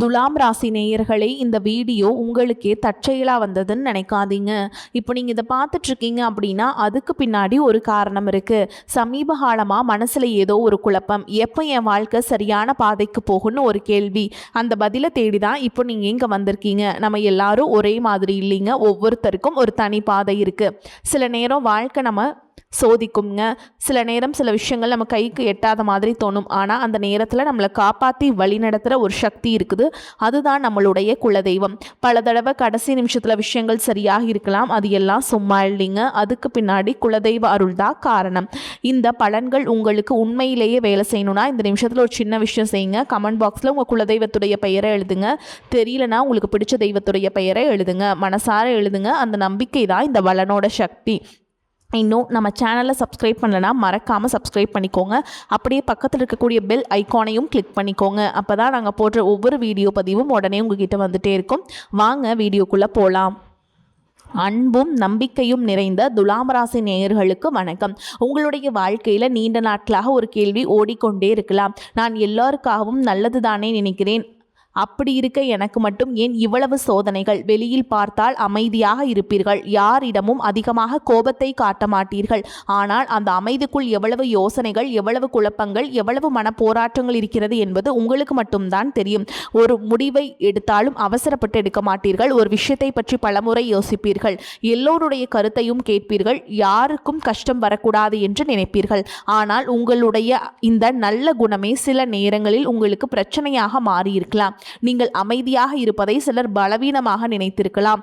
துலாம் ராசி நேயர்களே, இந்த வீடியோ உங்களுக்கே தற்செயலாக வந்ததுன்னு நினைக்காதீங்க. இப்போ நீங்கள் இதை பார்த்துட்ருக்கீங்க அப்படின்னா அதுக்கு பின்னாடி ஒரு காரணம் இருக்குது. சமீப காலமாக மனசில் ஏதோ ஒரு குழப்பம், எப்போ என் வாழ்க்கை சரியான பாதைக்கு போகும்னு ஒரு கேள்வி. அந்த பதிலை தேடி தான் இப்போ நீங்கள் இங்கே வந்திருக்கீங்க. நம்ம எல்லாரும் ஒரே மாதிரி இல்லைங்க, ஒவ்வொருத்தருக்கும் ஒரு தனி பாதை இருக்குது. சில நேரம் வாழ்க்கை நம்ம சோதிக்குங்க. சில நேரம் சில விஷயங்கள் நம்ம கைக்கு எட்டாத மாதிரி தோணும். ஆனால் அந்த நேரத்தில் நம்மளை காப்பாற்றி வழி நடத்துகிற ஒரு சக்தி இருக்குது. அதுதான் நம்மளுடைய குலதெய்வம். பல தடவை கடைசி நிமிஷத்தில் விஷயங்கள் சரியாக இருக்கலாம், அது எல்லாம் சும்மா இல்லைங்க. அதுக்கு பின்னாடி குலதெய்வ அருள் தான் காரணம். இந்த பலன்கள் உங்களுக்கு உண்மையிலேயே வேலை செய்யணும்னா இந்த நிமிஷத்தில் ஒரு சின்ன விஷயம் செய்யுங்க. கமெண்ட் பாக்ஸில் உங்கள் குலதெய்வத்துடைய பெயரை எழுதுங்க. தெரியலனா உங்களுக்கு பிடிச்ச தெய்வத்துடைய பெயரை எழுதுங்க. மனசார எழுதுங்க. அந்த நம்பிக்கை தான் இந்த பலனோட சக்தி. இன்னும் நம்ம சேனலை சப்ஸ்கிரைப் பண்ணலைன்னா மறக்காமல் சப்ஸ்கிரைப் பண்ணிக்கோங்க. அப்படியே பக்கத்தில் இருக்கக்கூடிய பெல் ஐக்கானையும் கிளிக் பண்ணிக்கோங்க. அப்போ தான் நாங்கள் போடுற ஒவ்வொரு வீடியோ பதிவும் உடனே உங்ககிட்ட வந்துகிட்டே இருக்கும். வாங்க வீடியோக்குள்ளே போகலாம். அன்பும் நம்பிக்கையும் நிறைந்த துலாம் ராசி நேயர்களுக்கு வணக்கம். உங்களுடைய வாழ்க்கையில் நீண்ட நாட்களாக ஒரு கேள்வி ஓடிக்கொண்டே இருக்கலாம். நான் எல்லாருக்காகவும் நல்லது தானே நினைக்கிறேன், அப்படி இருக்க எனக்கு மட்டும் ஏன் இவ்வளவு சோதனைகள்? வெளியில் பார்த்தால் அமைதியாக இருப்பீர்கள், யாரிடமும் அதிகமாக கோபத்தை காட்ட மாட்டீர்கள். ஆனால் அந்த அமைதிக்குள் எவ்வளவு யோசனைகள், எவ்வளவு குழப்பங்கள், எவ்வளவு மனப்போராட்டங்கள் இருக்கிறது என்பது உங்களுக்கு மட்டும்தான் தெரியும். ஒரு முடிவை எடுத்தாலும் அவசரப்பட்டு எடுக்க மாட்டீர்கள். ஒரு விஷயத்தை பற்றி பலமுறை யோசிப்பீர்கள். எல்லோருடைய கருத்தையும் கேட்பீர்கள். யாருக்கும் கஷ்டம் வரக்கூடாது என்று நினைப்பீர்கள். ஆனால் உங்களுடைய இந்த நல்ல குணமே சில நேரங்களில் உங்களுக்கு பிரச்சனையாக மாறியிருக்கலாம். நீங்கள் அமைதியாக இருப்பதை சிலர் பலவீனமாக நினைத்திருக்கலாம்.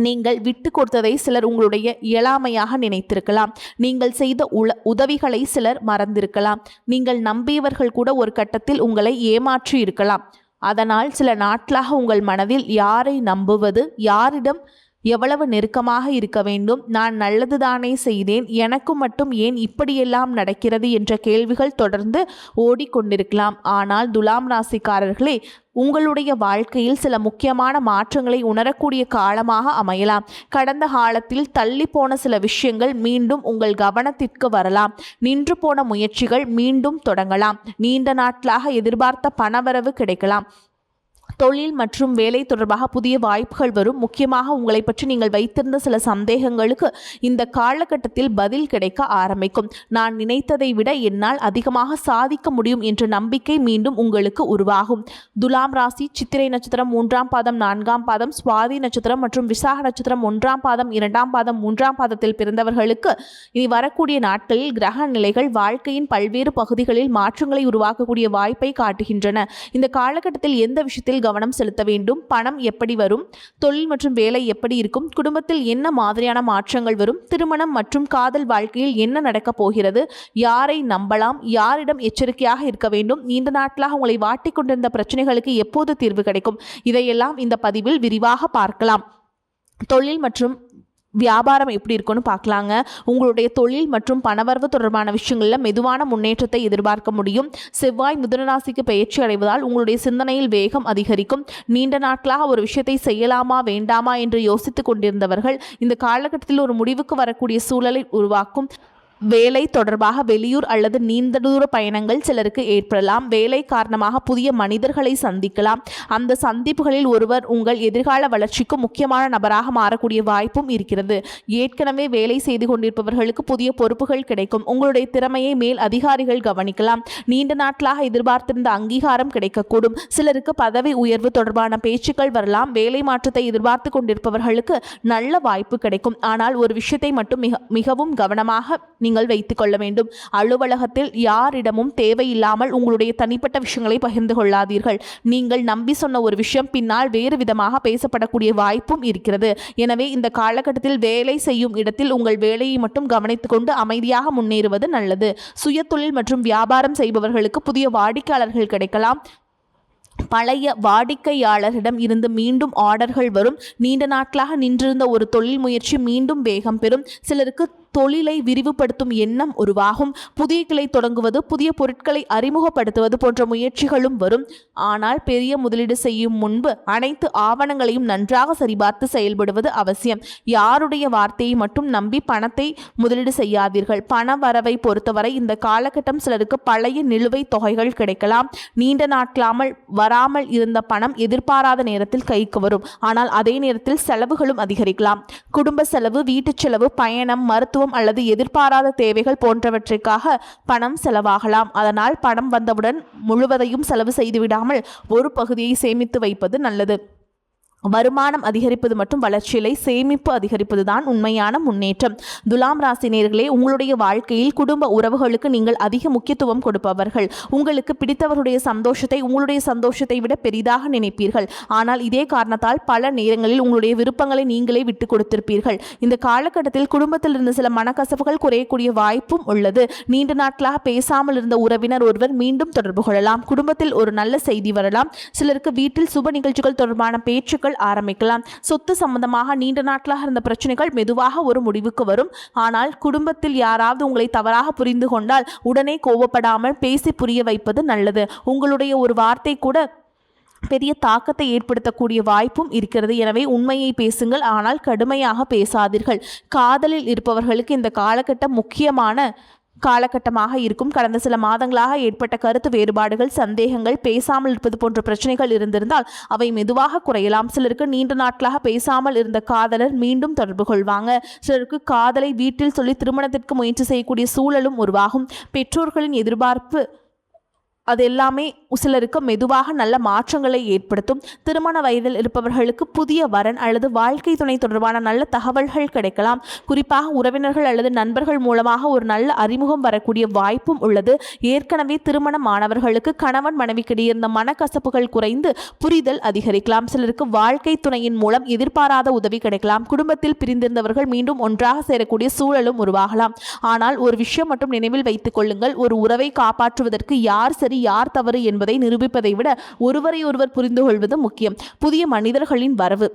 நீங்கள் விட்டு கொடுத்ததை சிலர் உங்களுடைய இயலாமையாக நினைத்திருக்கலாம். நீங்கள் செய்த உதவிகளை சிலர் மறந்திருக்கலாம். நீங்கள் நம்பியவர்கள் கூட ஒரு கட்டத்தில் உங்களை ஏமாற்றி இருக்கலாம். அதனால் சில நாட்களாக உங்கள் மனதில் யாரை நம்புவது, யாரிடம் எவ்வளவு நெருக்கமாக இருக்க வேண்டும், நான் நல்லதுதானே செய்தேன், எனக்கு மட்டும் ஏன் இப்படியெல்லாம் நடக்கிறது என்ற கேள்விகள் தொடர்ந்து ஓடிக்கொண்டிருக்கலாம். ஆனால் துலாம் ராசிக்காரர்களே, உங்களுடைய வாழ்க்கையில் சில முக்கியமான மாற்றங்களை உணரக்கூடிய காலமாக அமையலாம். கடந்த காலத்தில் தள்ளி போன சில விஷயங்கள் மீண்டும் உங்கள் கவனத்திற்கு வரலாம். நின்று போன முயற்சிகள் மீண்டும் தொடங்கலாம். நீண்ட நாட்களாக எதிர்பார்த்த பணவரவு கிடைக்கலாம். தொழில் மற்றும் வேலை தொடர்பாக புதிய வாய்ப்புகள் வரும். முக்கியமாக உங்களை பற்றி நீங்கள் வைத்திருந்த சில சந்தேகங்களுக்கு இந்த காலகட்டத்தில் பதில் கிடைக்க ஆரம்பிக்கும். நான் நினைத்ததை விட என்னால் அதிகமாக சாதிக்க முடியும் என்ற நம்பிக்கை மீண்டும் உங்களுக்கு உருவாகும். துலாம் ராசி சித்திரை நட்சத்திரம் 3ஆம் பாதம் 4ஆம் பாதம், சுவாதி நட்சத்திரம் மற்றும் விசாக நட்சத்திரம் 1ஆம் பாதம் 2ஆம் பாதம் 3ஆம் பாதத்தில் பிறந்தவர்களுக்கு இனி வரக்கூடிய நாட்களில் கிரக நிலைகள் வாழ்க்கையின் பல்வேறு பகுதிகளில் மாற்றங்களை உருவாக்கக்கூடிய வாய்ப்பை காட்டுகின்றன. இந்த காலகட்டத்தில் எந்த விஷயத்தில் கவனம் செலுத்த வேண்டும், பணம் எப்படி வரும், தொழில் மற்றும் வேலை எப்படி இருக்கும், குடும்பத்தில் என்ன மாதிரியான மாற்றங்கள் வரும், திருமணம் மற்றும் காதல் வாழ்க்கையில் என்ன நடக்கப் போகிறது, யாரை நம்பலாம், யாரிடம் எச்சரிக்கையாக இருக்க வேண்டும், நீண்ட நாட்களாக உங்களை வாட்டிக் கொண்டிருந்த பிரச்சனைகளுக்கு எப்போது தீர்வு கிடைக்கும், இதையெல்லாம் இந்த பதிவில் விரிவாக பார்க்கலாம். தொழில் மற்றும் வியாபாரம் எப்படி இருக்குன்னு பார்க்கலாங்க. உங்களுடைய தொழில் மற்றும் பணவரவு தொடர்பான விஷயங்களில் மெதுவான முன்னேற்றத்தை எதிர்பார்க்க முடியும். செவ்வாய் மிதுனராசிக்கு பயிற்சி அடைவதால் உங்களுடைய சிந்தனையில் வேகம் அதிகரிக்கும். நீண்ட நாட்களாக ஒரு விஷயத்தை செய்யலாமா வேண்டாமா என்று யோசித்துக் கொண்டிருந்தவர்கள் இந்த காலகட்டத்தில் ஒரு முடிவுக்கு வரக்கூடிய சூழலை உருவாக்கும். வேலை தொடர்பாக வெளியூர் அல்லது நீண்ட தூர பயணங்கள் சிலருக்கு ஏற்படலாம். வேலை காரணமாக புதிய மனிதர்களை சந்திக்கலாம். அந்த சந்திப்புகளில் ஒருவர் உங்கள் எதிர்கால வளர்ச்சிக்கு முக்கியமான நபராக மாறக்கூடிய வாய்ப்பும் இருக்கிறது. ஏற்கனவே வேலை செய்து கொண்டிருப்பவர்களுக்கு புதிய பொறுப்புகள் கிடைக்கும். உங்களுடைய திறமையை மேல் அதிகாரிகள் கவனிக்கலாம். நீண்ட நாட்களாக எதிர்பார்த்திருந்த அங்கீகாரம் கிடைக்கக்கூடும். சிலருக்கு பதவி உயர்வு தொடர்பான பேச்சுக்கள் வரலாம். வேலை மாற்றத்தை எதிர்பார்த்து கொண்டிருப்பவர்களுக்கு நல்ல வாய்ப்பு கிடைக்கும். ஆனால் ஒரு விஷயத்தை மட்டும் மிகவும் கவனமாக நீங்கள் வைத்துக் கொள்ள வேண்டும். அலுவலகத்தில் யாரிடமும் தேவையில்லாமல் உங்களுடைய தனிப்பட்ட விஷயங்களை பகிர்ந்து கொள்ளாதீர்கள். நீங்கள் நம்பி சொன்ன ஒரு விஷயம் பின்னால் வேறு விதமாக பேசப்படக்கூடிய வாய்ப்பும் இருக்கிறது. எனவே இந்த காலகட்டத்தில் வேலை செய்யும் இடத்தில் உங்கள் வேலையை மட்டும் கவனித்துக் கொண்டு அமைதியாக முன்னேறுவது நல்லது. சுய தொழில் மற்றும் வியாபாரம் செய்பவர்களுக்கு புதிய வாடிக்கையாளர்கள் கிடைக்கலாம். பழைய வாடிக்கையாளரிடம் இருந்து மீண்டும் ஆர்டர்கள் வரும். நீண்ட நாட்களாக நின்றிருந்த ஒரு தொழில் முயற்சி மீண்டும் வேகம் பெறும். சிலருக்கு தொழிலை விரிவுபடுத்தும் எண்ணம் உருவாகும். புதிய கிளை தொடங்குவது, புதிய பொருட்களை அறிமுகப்படுத்துவது போன்ற முயற்சிகளும் வரும். ஆனால் பெரிய முதலீடு செய்யும் முன்பு அனைத்து ஆவணங்களையும் நன்றாக சரிபார்த்து செயல்படுவது அவசியம். யாருடைய வார்த்தையை மட்டும் நம்பி பணத்தை முதலீடு செய்யாதீர்கள். பண வரவை பொறுத்தவரை இந்த காலகட்டம் சிலருக்கு பழைய நிலுவைத் தொகைகள் கிடைக்கலாம். நீண்ட நாட்களாமல் வராமல் இருந்த பணம் எதிர்பாராத நேரத்தில் கைக்கு வரும். ஆனால் அதே நேரத்தில் செலவுகளும் அதிகரிக்கலாம். குடும்ப செலவு, வீட்டுச் செலவு, பயணம், மருத்துவம் அல்லது எதிர்பாராத தேவைகள் போன்றவற்றிற்காக பணம் செலவாகலாம். அதனால் பணம் வந்தவுடன் முழுவதையும் செலவு செய்துவிடாமல் ஒரு பகுதியை சேமித்து வைப்பது நல்லது. வருமானம் அதிகரிப்பது மற்றும் வளர்ச்சியிலை சேமிப்பு அதிகரிப்பது தான் உண்மையான முன்னேற்றம். துலாம் ராசி நேயர்களே, உங்களுடைய வாழ்க்கையில் குடும்ப உறவுகளுக்கு நீங்கள் அதிக முக்கியத்துவம் கொடுப்பவர்கள். உங்களுக்கு பிடித்தவருடைய சந்தோஷத்தை உங்களுடைய சந்தோஷத்தை விட பெரிதாக நினைப்பீர்கள். ஆனால் இதே காரணத்தால் பல நேரங்களில் உங்களுடைய விருப்பங்களை நீங்களே விட்டு கொடுத்திருப்பீர்கள். இந்த காலகட்டத்தில் குடும்பத்தில் இருந்து சில மனக்கசப்புகள் குறையக்கூடிய வாய்ப்பும் உள்ளது. நீண்ட நாட்களாக பேசாமல் இருந்த உறவினர் ஒருவர் மீண்டும் தொடர்பு கொள்ளலாம். குடும்பத்தில் ஒரு நல்ல செய்தி வரலாம். சிலருக்கு வீட்டில் சுப நிகழ்ச்சிகள் தொடர்பான பேச்சுக்கள் ஆரம்பிக்கலாம். சொத்து சம்பந்தமாக நீண்ட நாட்களாக இருந்த பிரச்சனைகள் மெதுவாக ஒரு முடிவுக்கு வரும். ஆனால் குடும்பத்தில் யாராவது உங்களை தவறாக புரிந்து கொண்டால் உடனே கோபப்படாமல் பேசி புரிய வைப்பது நல்லது. உங்களுடைய ஒரு வார்த்தை கூட பெரிய தாக்கத்தை ஏற்படுத்தக்கூடிய வாய்ப்பும் இருக்கிறது. எனவே உண்மையை பேசுங்கள், ஆனால் கடுமையாக பேசாதீர்கள். காதலில் இருப்பவர்களுக்கு இந்த காலகட்டம் முக்கியமான காலகட்டமாக இருக்கும். கடந்த சில மாதங்களாக ஏற்பட்ட கருத்து வேறுபாடுகள், சந்தேகங்கள், பேசாமல் இருப்பது போன்ற பிரச்சனைகள் இருந்திருந்தால் அவை மெதுவாக குறையலாம். சிலருக்கு நீண்ட நாட்களாக பேசாமல் இருந்த காதலர் மீண்டும் தொடர்பு கொள்வாங்க. சிலருக்கு காதலை வீட்டில் சொல்லி திருமணத்திற்கு முயற்சி செய்யக்கூடிய சூழலும் உருவாகும். பெற்றோர்களின் எதிர்பார்ப்பு அது எல்லாமே சிலருக்கு மெதுவாக நல்ல மாற்றங்களை ஏற்படுத்தும். திருமண வயதில் இருப்பவர்களுக்கு புதிய வரன் அல்லது வாழ்க்கை துணை தொடர்பான நல்ல தகவல்கள் கிடைக்கலாம். குறிப்பாக உறவினர்கள் அல்லது நண்பர்கள் மூலமாக ஒரு நல்ல அறிமுகம் வரக்கூடிய வாய்ப்பும் உள்ளது. ஏற்கனவே திருமணமானவர்களுக்கு கணவன் மனைவிக்கிடையே இருந்த மனக்கசப்புகள் குறைந்து புரிதல் அதிகரிக்கலாம். சிலருக்கு வாழ்க்கை துணையின் மூலம் எதிர்பாராத உதவி கிடைக்கலாம். குடும்பத்தில் பிரிந்திருந்தவர்கள் மீண்டும் ஒன்றாக சேரக்கூடிய சூழலும் உருவாகலாம். ஆனால் ஒரு விஷயம் மட்டும் நினைவில் வைத்துக் கொள்ளுங்கள், ஒரு உறவை காப்பாற்றுவதற்கு யார் சரி யார் தவறு என்பதை நிரூபிப்பதை விட ஒருவரை ஒருவர் புரிந்து கொள்வது முக்கியம். புதிய மனிதர்களின் வரவு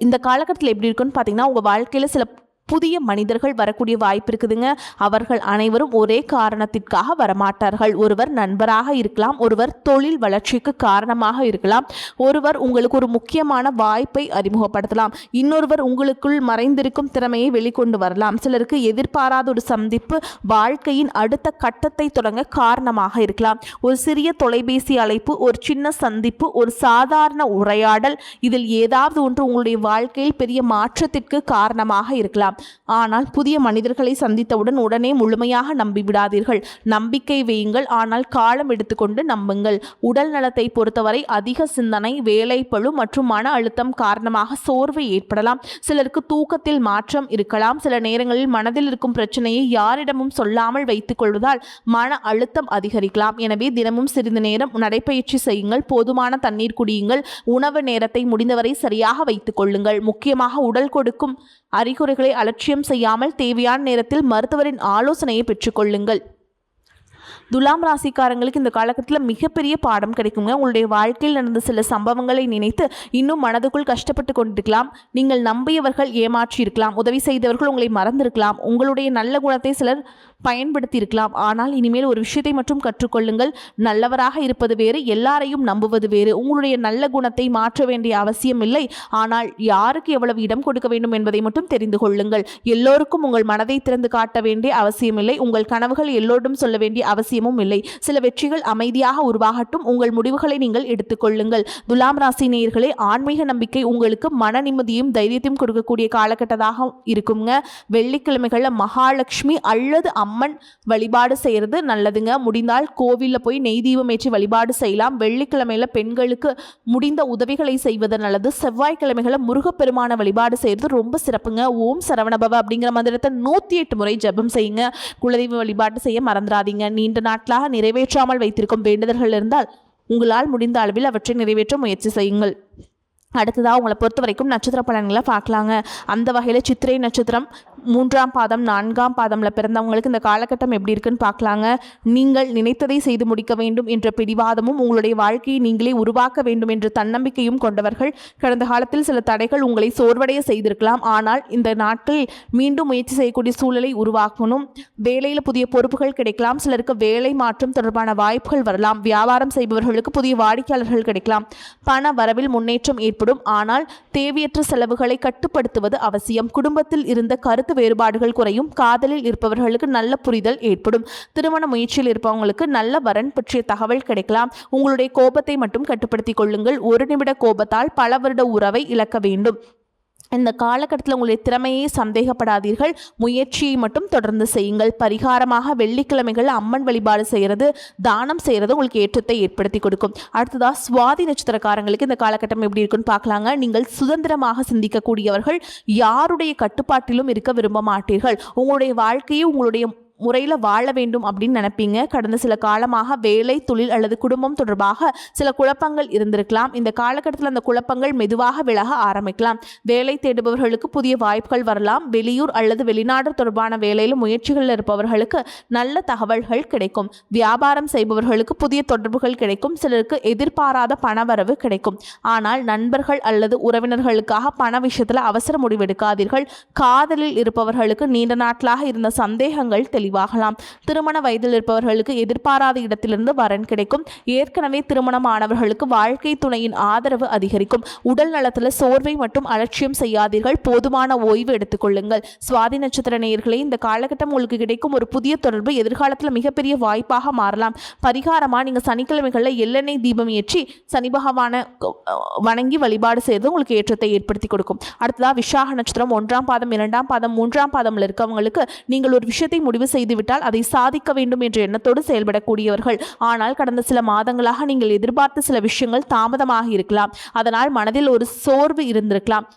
இந்த காலகட்டத்தில் எப்படி இருக்குன்னு பார்த்தீங்கன்னா, உங்கள் வாழ்க்கையில் சில புதிய மனிதர்கள் வரக்கூடிய வாய்ப்பு இருக்குதுங்க. அவர்கள் அனைவரும் ஒரே காரணத்திற்காக வரமாட்டார்கள். ஒருவர் நண்பராக இருக்கலாம், ஒருவர் தொழில் வளர்ச்சிக்கு காரணமாக இருக்கலாம், ஒருவர் உங்களுக்கு ஒரு முக்கியமான வாய்ப்பை அறிமுகப்படுத்தலாம், இன்னொருவர் உங்களுக்குள் மறைந்திருக்கும் திறமையை வெளிக்கொண்டு வரலாம். சிலருக்கு எதிர்பாராத ஒரு சந்திப்பு வாழ்க்கையின் அடுத்த கட்டத்தை தொடங்க காரணமாக இருக்கலாம். ஒரு சிறிய தொலைபேசி அழைப்பு, ஒரு சின்ன சந்திப்பு, ஒரு சாதாரண உரையாடல், இதில் ஏதாவது ஒன்று உங்களுடைய வாழ்க்கையில் பெரிய மாற்றத்திற்கு காரணமாக இருக்கலாம். ஆனால் புதிய மனிதர்களை சந்தித்தவுடன் உடனே முழுமையாக நம்பிவிடாதீர்கள். நம்பிக்கை வையுங்கள், ஆனால் காலம் எடுத்துக்கொண்டு நம்புங்கள். உடல் நலத்தை பொறுத்தவரை அதிக சிந்தனை, வேலைப்பளு மற்றும் மன அழுத்தம் காரணமாக சோர்வு ஏற்படலாம். சிலருக்கு தூக்கத்தில் மாற்றம் இருக்கலாம். சில நேரங்களில் மனதில் இருக்கும் பிரச்சனையை யாரிடமும் சொல்லாமல் வைத்துக் கொள்வதால் மன அழுத்தம் அதிகரிக்கலாம். எனவே தினமும் சிறிது நேரம் நடைப்பயிற்சி செய்யுங்கள். போதுமான தண்ணீர் குடியுங்கள். உணவு நேரத்தை முடிந்தவரை சரியாக வைத்துக் கொள்ளுங்கள். முக்கியமாக உடல் கொடுக்கும் அறிகுறிகளை அலட்சியம் செய்யாமல் தேவையான நேரத்தில் மருத்துவரின் ஆலோசனையை பெற்றுக்கொள்ளுங்கள். துலாம் ராசிக்காரங்களுக்கு இந்த காலகட்டத்தில் மிகப்பெரிய பாடம் கிடைக்குங்க. உங்களுடைய வாழ்க்கையில் நடந்த சில சம்பவங்களை நினைத்து இன்னும் மனதுக்குள் கஷ்டப்பட்டு கொண்டிருக்கலாம். நீங்கள் நம்பியவர்கள் ஏமாற்றி இருக்கலாம். உதவி செய்தவர்கள் உங்களை மறந்திருக்கலாம். உங்களுடைய நல்ல குணத்தை சிலர் பயன்படுத்தி இருக்கலாம். ஆனால் இனிமேல் ஒரு விஷயத்தை மட்டும் கற்றுக்கொள்ளுங்கள். நல்லவராக இருப்பது வேறு, எல்லாரையும் நம்புவது வேறு. உங்களுடைய நல்ல குணத்தை மாற்ற வேண்டிய அவசியம் இல்லை. ஆனால் யாருக்கு எவ்வளவு இடம் கொடுக்க வேண்டும் என்பதை மட்டும் தெரிந்து கொள்ளுங்கள். எல்லோருக்கும் உங்கள் மனதை திறந்து காட்ட வேண்டிய அவசியமில்லை. உங்கள் கனவுகள் எல்லோரும் சொல்ல வேண்டிய அவசியமும் இல்லை. சில வெற்றிகள் அமைதியாக உருவாகட்டும். உங்கள் முடிவுகளை நீங்கள் எடுத்துக்கொள்ளுங்கள். துலாம் ராசி நேயர்களே, ஆன்மீக நம்பிக்கை உங்களுக்கு மன நிம்மதியும் தைரியத்தையும் கொடுக்கக்கூடிய காலகட்டமாக இருக்குங்க. வெள்ளிக்கிழமைகளில் மகாலட்சுமி அல்லது அம்மன் வழிபாடு செய்கிறது நல்லதுங்க. முடிந்தால் கோவிலில் போய் நெய் தீபம் ஏற்றி வழிபாடு செய்யலாம். வெள்ளிக்கிழமையில் பெண்களுக்கு முடிந்த உதவிகளை செய்வது நல்லது. செவ்வாய்க்கிழமைகளில் முருகப்பெருமான வழிபாடு செய்கிறது ரொம்ப சிறப்புங்க. ஓம் சரவணபவ அப்படிங்கிற மந்திரத்தை 108 முறை ஜபம் செய்யுங்க. குலதெய்வ வழிபாடு செய்ய மறந்துடாதீங்க. நீண்ட நாட்களாக நிறைவேற்றாமல் வைத்திருக்கும் வேண்டுதல்கள் இருந்தால் உங்களால் முடிந்த அளவில் அவற்றை நிறைவேற்ற முயற்சி செய்யுங்கள். அடுத்ததாக உங்களை பொறுத்த வரைக்கும் நட்சத்திர பலன்களை பார்க்கலாங்க. அந்த வகையில் சித்திரை நட்சத்திரம் 3ஆம் பாதம் 4ஆம் பாதம்ல பிறந்தவங்களுக்கு இந்த காலகட்டம் எப்படி இருக்குன்னு பார்க்கலாங்க. நீங்கள் நினைத்ததை செய்து முடிக்க வேண்டும் என்ற பிடிவாதமும் உங்களுடைய வாழ்க்கையை நீங்களே உருவாக்க வேண்டும் என்ற தன்னம்பிக்கையும் கொண்டவர்கள். கடந்த காலத்தில் சில தடைகள் உங்களை சோர்வடைய செய்திருக்கலாம். ஆனால் இந்த நாட்களில் மீண்டும் முயற்சி செய்யக்கூடிய சூழலை உருவாக்கணும். வேலையில் புதிய பொறுப்புகள் கிடைக்கலாம். சிலருக்கு வேலை மாற்றம் தொடர்பான வாய்ப்புகள் வரலாம். வியாபாரம் செய்பவர்களுக்கு புதிய வாடிக்கையாளர்கள் கிடைக்கலாம். பண வரவில் முன்னேற்றம் ஏற்படும். ஆனால் தேவையற்ற செலவுகளை கட்டுப்படுத்துவது அவசியம். குடும்பத்தில் இருந்த கருத்து வேறுபாடுகள் குறையும். காதலில் இருப்பவர்களுக்கு நல்ல புரிதல் ஏற்படும். திருமண முயற்சியில் இருப்பவங்களுக்கு நல்ல வரன் பற்றிய தகவல் கிடைக்கலாம். உங்களுடைய கோபத்தை மட்டும் கட்டுப்படுத்திக் கொள்ளுங்கள். ஒரு நிமிட கோபத்தால் பல வருட உறவை இழக்க வேண்டும். இந்த காலகட்டத்தில் உங்களுடைய திறமையை சந்தேகப்படாதீர்கள். முயற்சியை மட்டும் தொடர்ந்து செய்யுங்கள். பரிகாரமாக வெள்ளிக்கிழமைகள் அம்மன் வழிபாடு செய்கிறது, தானம் செய்கிறது உங்களுக்கு ஏற்றத்தை ஏற்படுத்தி கொடுக்கும். அடுத்ததாக சுவாதி நட்சத்திரக்காரங்களுக்கு இந்த காலகட்டம் எப்படி இருக்குன்னு பார்க்கலாங்க. நீங்கள் சுதந்திரமாக சிந்திக்கக்கூடியவர்கள். யாருடைய கட்டுப்பாட்டிலும் இருக்க விரும்ப மாட்டீர்கள். உங்களுடைய வாழ்க்கையை உங்களுடைய முறையில் வாழ வேண்டும் அப்படின்னு நினைப்பீங்க. கடந்த சில காலமாக வேலை, தொழில் அல்லது குடும்பம் தொடர்பாக சில குழப்பங்கள் இருந்திருக்கலாம். இந்த காலகட்டத்தில் அந்த குழப்பங்கள் மெதுவாக விலக ஆரம்பிக்கலாம். வேலை தேடுபவர்களுக்கு புதிய வாய்ப்புகள் வரலாம். வெளியூர் அல்லது வெளிநாடு தொடர்பான வேலையில் முயற்சிகளில் இருப்பவர்களுக்கு நல்ல தகவல்கள் கிடைக்கும். வியாபாரம் செய்பவர்களுக்கு புதிய தொடர்புகள் கிடைக்கும். சிலருக்கு எதிர்பாராத பணவரவு கிடைக்கும். ஆனால் நண்பர்கள் அல்லது உறவினர்களுக்காக பண விஷயத்தில் அவசர முடிவெடுக்காதீர்கள். காதலில் இருப்பவர்களுக்கு நீண்ட நாட்களாக இருந்த சந்தேகங்கள் தெளிவாகலாம். திருமண வயதில் இருப்பவர்களுக்கு எதிர்பாராத இடத்திலிருந்து வரன் கிடைக்கும். ஏற்கனவே திருமணமானவர்களுக்கு வாழ்க்கை துணையின் ஆதரவு அதிகரிக்கும். உடல் நலத்தில் சோர்வை மற்றும் அலட்சியம் செய்யாதீர்கள். போதுமான ஓய்வு எடுத்துக்கொள்ளுங்கள். சுவாதி நட்சத்திர நேயர்களே, இந்த காலகட்டம் உங்களுக்கு கிடைக்கும் ஒரு புதிய தொடர்பு எதிர்காலத்தில் மிகப்பெரிய வாய்ப்பாக மாறலாம். பரிகாரமாக நீங்கள் சனிக்கிழமைகளில் எள்ளெண்ணெய் தீபம் ஏற்றி சனி பகவான வணங்கி வழிபாடு செய்வது உங்களுக்கு ஏற்றத்தை ஏற்படுத்தி கொடுக்கும். அடுத்ததாக விசாக நட்சத்திரம் 1ஆம் பாதம் 2ஆம் பாதம் 3ஆம் பாதம்ல இருக்கவங்களுக்கு நீங்கள் ஒரு விஷயத்தை முடிவு செய்துவிட்டால் அதை சாதிக்க வேண்டும் என்ற எண்ணத்தோடு செயல்படக்கூடியவர்கள். ஆனால் கடந்த சில மாதங்களாக நீங்கள் எதிர்பார்த்த சில விஷயங்கள் தாமதமாக இருக்கலாம். அதனால் மனதில் ஒரு சோர்வு இருந்திருக்கலாம்.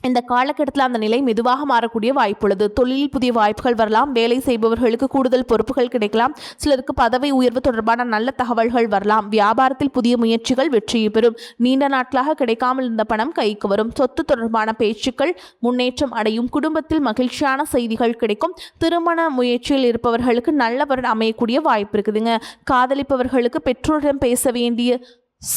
இந்த காலகட்டத்தில் அந்த நிலை மெதுவாக மாறக்கூடிய வாய்ப்புள்ளது. தொழிலில் புதிய வாய்ப்புகள் வரலாம். வேலை செய்பவர்களுக்கு கூடுதல் பொறுப்புகள் கிடைக்கலாம். சிலருக்கு பதவி உயர்வு தொடர்பான நல்ல தகவல்கள் வரலாம். வியாபாரத்தில் புதிய முயற்சிகள் வெற்றியை பெறும். நீண்ட நாட்களாக கிடைக்காமல் இருந்த பணம் கைக்கு வரும். சொத்து தொடர்பான பேச்சுக்கள் முன்னேற்றம் அடையும். குடும்பத்தில் மகிழ்ச்சியான செய்திகள் கிடைக்கும். திருமண முயற்சியில் இருப்பவர்களுக்கு நல்லவர்கள் அமையக்கூடிய வாய்ப்பு இருக்குதுங்க. காதலிப்பவர்களுக்கு பெற்றோரிடம் பேச வேண்டிய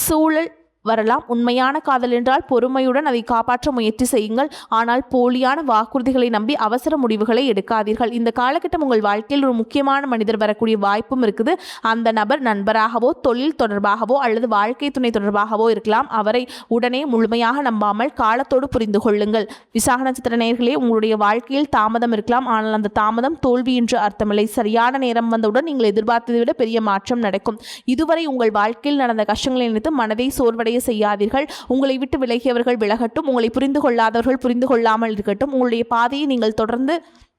சூழல் வரலாம். உண்மையான காதல் என்றால் பொறுமையுடன் அதை காப்பாற்ற முயற்சி செய்யுங்கள். ஆனால் போலியான வாக்குறுதிகளை நம்பி அவசர முடிவுகளை எடுக்காதீர்கள். இந்த காலகட்டம் உங்கள் வாழ்க்கையில் ஒரு முக்கியமான மனிதர் வரக்கூடிய வாய்ப்பும் இருக்குது. அந்த நபர் நண்பராகவோ, தொழில் தொடர்பாகவோ அல்லது வாழ்க்கை துணை தொடர்பாகவோ இருக்கலாம். அவரை உடனே முழுமையாக நம்பாமல் காலத்தோடு புரிந்து கொள்ளுங்கள். விசாக நட்சத்திர நேயர்களே, உங்களுடைய வாழ்க்கையில் தாமதம் இருக்கலாம். ஆனால் அந்த தாமதம் தோல்வி என்று அர்த்தமில்லை. சரியான நேரம் வந்தவுடன் நீங்கள் எதிர்பார்த்ததை விட பெரிய மாற்றம் நடக்கும். இதுவரை உங்கள் வாழ்க்கையில் நடந்த கஷ்டங்களை நினைத்து மனதை சோர்வடைய செய்யாதீர்கள். உங்களை விட்டு விலகியவர்கள் விலகட்டும். உங்களை புரிந்து கொள்ளாதவர்கள் புரிந்து கொள்ளாமல் இருக்கட்டும். உங்களுடைய பாதையை நீங்கள் தொடர்ந்து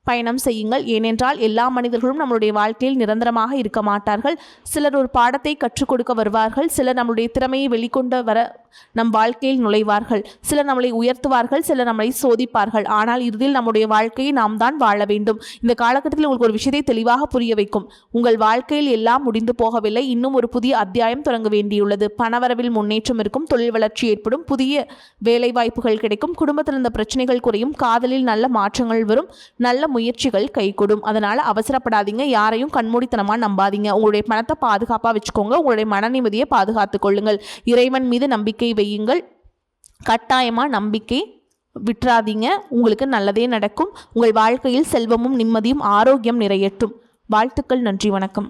பயணம் செய்யுங்கள். ஏனென்றால் எல்லா மனிதர்களும் நம்மளுடைய வாழ்க்கையில் நிரந்தரமாக இருக்க மாட்டார்கள். சிலர் ஒரு பாடத்தை கற்றுக் கொடுக்க வருவார்கள். சிலர் நம்மளுடைய திறமையை வெளிக்கொண்டு வர நம் வாழ்க்கையில் நுழைவார்கள். சிலர் நம்மளை உயர்த்துவார்கள். சிலர் நம்மளை சோதிப்பார்கள். ஆனால் இறுதியில் நம்முடைய வாழ்க்கையை நாம் தான் வாழ வேண்டும். இந்த காலகட்டத்தில் உங்களுக்கு ஒரு விஷயத்தை தெளிவாக புரிய வைக்கும். உங்கள் வாழ்க்கையில் எல்லாம் முடிந்து போகவில்லை. இன்னும் ஒரு புதிய அத்தியாயம் தொடங்க வேண்டியுள்ளது. பணவரவில் முன்னேற்றம் இருக்கும். தொழில் வளர்ச்சி ஏற்படும். புதிய வேலை வாய்ப்புகள் கிடைக்கும். குடும்பத்தில் இருந்த பிரச்சனைகள் குறையும். காதலில் நல்ல மாற்றங்கள் வரும். நல்ல முயற்சிகள் கைகூடும். அதனால அவசரப்படாதீங்க. யாரையும் கண்மூடித்தனமா நம்பாதீங்க. உங்களுடைய பணத்தை பாதுகாப்பாக வச்சுக்கோங்க. உங்களுடைய மன நிம்மதியை பாதுகாத்துக் கொள்ளுங்கள். இறைவன் மீது நம்பிக்கை வையுங்கள். கட்டாயமா நம்பிக்கை விட்டுறாதீங்க. உங்களுக்கு நல்லதே நடக்கும். உங்கள் வாழ்க்கையில் செல்வமும் நிம்மதியும் ஆரோக்கியம் நிறையட்டும். வாழ்த்துக்கள். நன்றி. வணக்கம்.